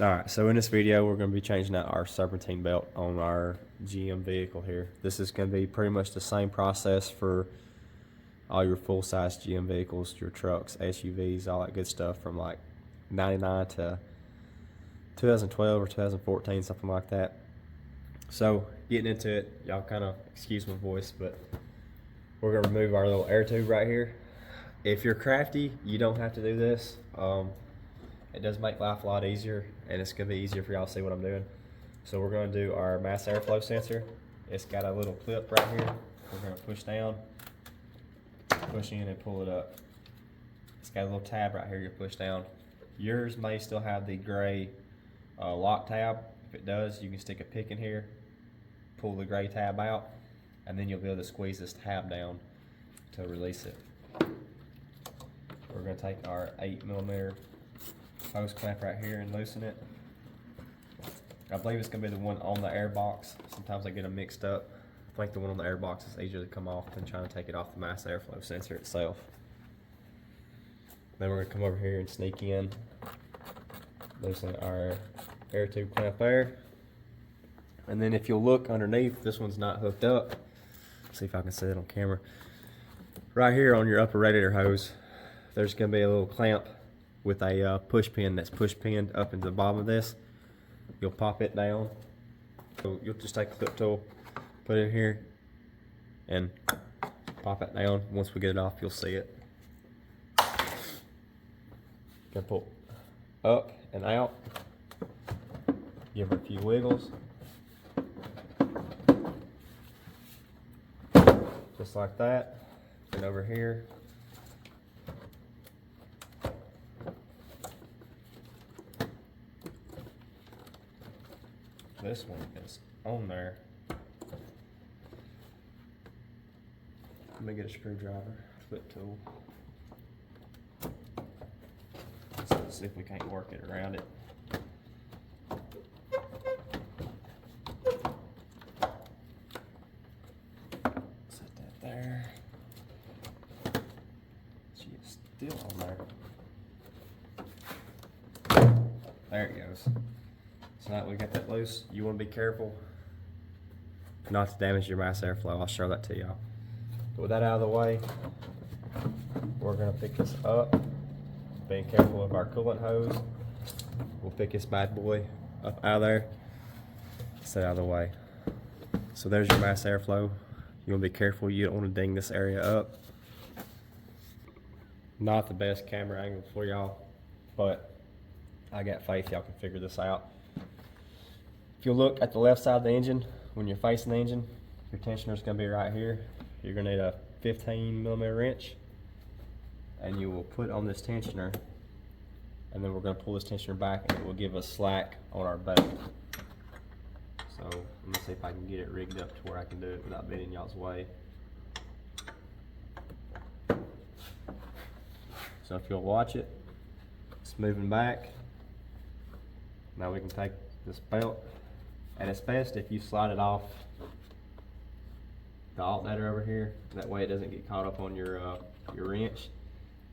Alright, so in this video we're going to be changing out our serpentine belt on our GM vehicle here. This is going to be pretty much the same process for all your full-size GM vehicles, your trucks, SUVs, all that good stuff from like 99 to 2012 or 2014, something like that. So getting into it, y'all kind of excuse my voice, but we're going to remove our little air tube right here. If you're crafty, you don't have to do this. It does make life a lot easier, and it's going to be easier for y'all to see what I'm doing. So we're going to do our mass airflow sensor. It's got a little clip right here. We're going to push down, push in, and pull it up. It's got a little tab right here you push down. Yours may still have the gray lock tab. If it does, you can stick a pick in here, pull the gray tab out, and then you'll be able to squeeze this tab down to release it. We're going to take our 8mm hose clamp right here and loosen it. I believe it's going to be the one on the air box. Sometimes I get them mixed up. I think the one on the air box is easier to come off than trying to take it off the mass airflow sensor itself. Then we're going to come over here and sneak in, loosen our air tube clamp there. And then if you'll look underneath, this one's not hooked up. See if I can see it on camera. Right here on your upper radiator hose, there's going to be a little clamp with a push pin that's push pinned up into the bottom of this. You'll pop it down. So you'll just take a clip tool, put it in here, and pop it down. Once we get it off, you'll see it. Gonna pull up and out. Give her a few wiggles. Just like that. And over here. This one is on there. Let me get a screwdriver, flip tool. Let's see if we can't work it around it. Set that there. She is still on there. There it goes. So now that we got that loose, you want to be careful not to damage your mass airflow. I'll show that to y'all. With that out of the way, we're going to pick this up. Being careful of our coolant hose. We'll pick this bad boy up out of there. Set out of the way. So there's your mass airflow. You want to be careful. You don't want to ding this area up. Not the best camera angle for y'all, but I got faith y'all can figure this out. If you look at the left side of the engine, when you're facing the engine, your tensioner is going to be right here. You're going to need a 15mm wrench, and you will put on this tensioner, and then we're going to pull this tensioner back, and it will give us slack on our belt. So let me see if I can get it rigged up to where I can do it without being in y'all's way. So if you'll watch it, it's moving back. Now we can take this belt. And it's best if you slide it off the alternator over here. That way it doesn't get caught up on your wrench.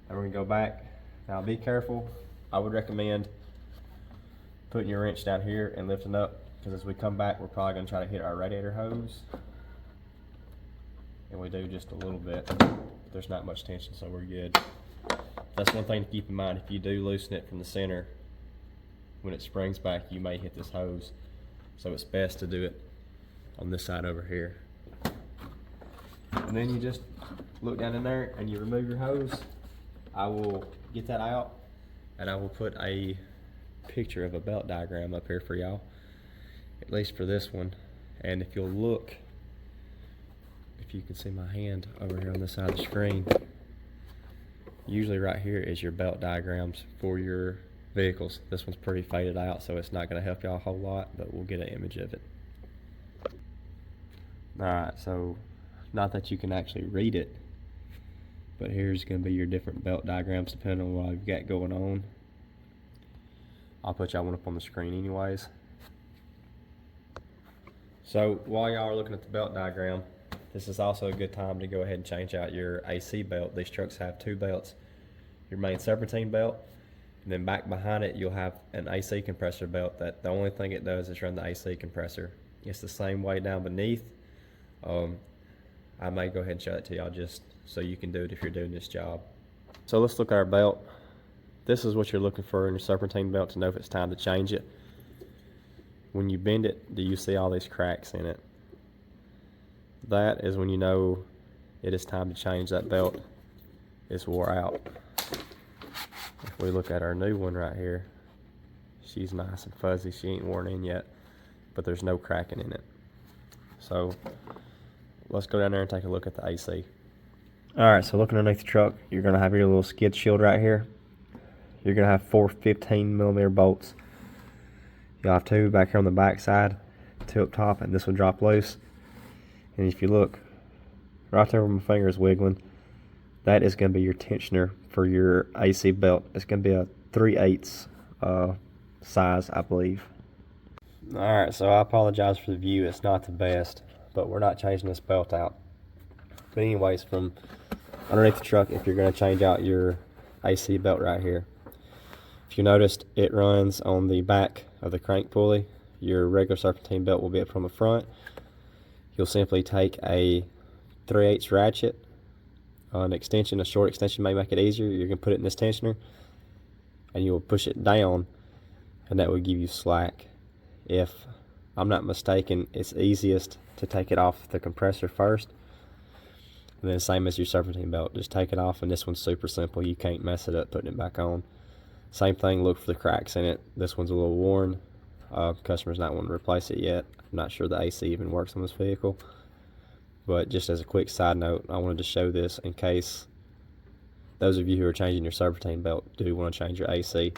And we're gonna go back. Now be careful. I would recommend putting your wrench down here and lifting up, because as we come back, we're probably gonna try to hit our radiator hose. And we do just a little bit. There's not much tension, so we're good. That's one thing to keep in mind. If you do loosen it from the center, when it springs back, you may hit this hose. So it's best to do it on this side over here. And then you just look down in there and you remove your hose. I will get that out, and I will put a picture of a belt diagram up here for y'all, at least for this one. And if you'll look, if you can see my hand over here on this side of the screen, usually right here is your belt diagrams for your vehicles. This one's pretty faded out, so it's not going to help y'all a whole lot, but we'll get an image of it. Alright, so not that you can actually read it, but here's going to be your different belt diagrams depending on what you've got going on. I'll put y'all one up on the screen anyways. So while y'all are looking at the belt diagram, this is also a good time to go ahead and change out your AC belt. These trucks have two belts. Your main serpentine belt And then back behind it, you'll have an AC compressor belt that the only thing it does is run the AC compressor. It's the same way down beneath. I may go ahead and show it to y'all just so you can do it if you're doing this job. So let's look at our belt. This is what you're looking for in your Serpentine belt to know if it's time to change it. When you bend it, do you see all these cracks in it? That is when you know it is time to change that belt. It's wore out. If we look at our new one right here, she's nice and fuzzy. She ain't worn in yet, but there's no cracking in it. So let's go down there and take a look at the AC. Alright, so looking underneath the truck, you're going to have your little skid shield right here. You're going to have 4 15mm bolts. You'll have 2 back here on the back side, 2 up top, and this will drop loose. And if you look, right there where my finger is wiggling, that is going to be your tensioner for your AC belt. It's going to be a 3/8 size, I believe. Alright, so I apologize for the view. It's not the best, but we're not changing this belt out. But anyways, from underneath the truck, if you're going to change out your AC belt right here, if you noticed, it runs on the back of the crank pulley. Your regular Serpentine belt will be up from the front. You'll simply take a 3/8 ratchet, an extension, a short extension may make it easier. You're going to put it in this tensioner, and you will push it down, and that will give you slack. If I'm not mistaken, it's easiest to take it off the compressor first. And then same as your Serpentine belt, just take it off, and this one's super simple. You can't mess it up putting it back on. Same thing, look for the cracks in it. This one's a little worn. Customer's not wanting to replace it yet. I'm not sure the AC even works on this vehicle. But just as a quick side note, I wanted to show this in case those of you who are changing your Serpentine belt do want to change your AC.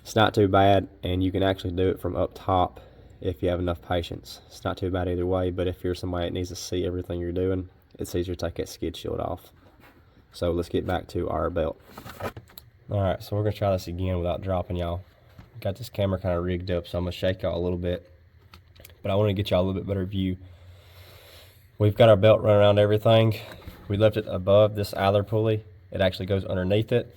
It's not too bad, and you can actually do it from up top if you have enough patience. It's not too bad either way, but if you're somebody that needs to see everything you're doing, it's easier to take that skid shield off. So let's get back to our belt. Alright, so we're going to try this again without dropping y'all. Got this camera kind of rigged up, so I'm going to shake y'all a little bit. But I want to get y'all a little bit better view. We've got our belt running around everything. We left it above this idler pulley. It actually goes underneath it.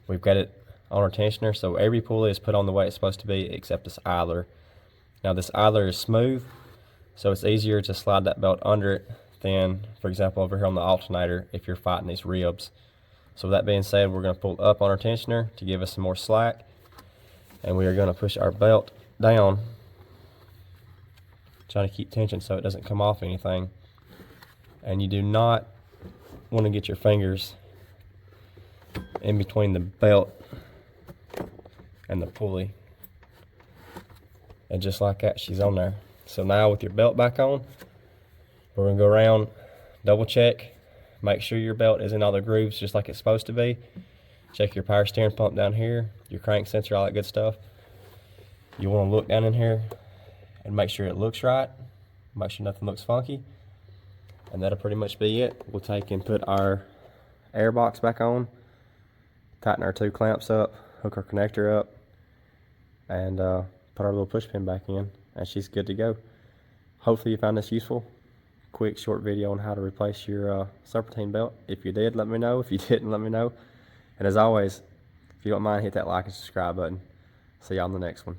We've got it on our tensioner, so every pulley is put on the way it's supposed to be except this idler. Now this idler is smooth, so it's easier to slide that belt under it than, for example, over here on the alternator if you're fighting these ribs. So with that being said, we're going to pull up on our tensioner to give us some more slack, and we are going to push our belt down, trying to keep tension so it doesn't come off anything. And you do not want to get your fingers in between the belt and the pulley. And just like that, she's on there. So now with your belt back on, we're going to go around, double check, make sure your belt is in all the grooves just like it's supposed to be. Check your power steering pump down here, your crank sensor, all that good stuff. You want to look down in here and make sure it looks right. Make sure nothing looks funky. And that'll pretty much be it. We'll take and put our air box back on, tighten our 2 clamps up, hook our connector up, and put our little push pin back in, and she's good to go. Hopefully you found this useful. Quick short video on how to replace your Serpentine belt. If you did, let me know. If you didn't, let me know. And as always, if you don't mind, hit that like and subscribe button. See y'all in the next one.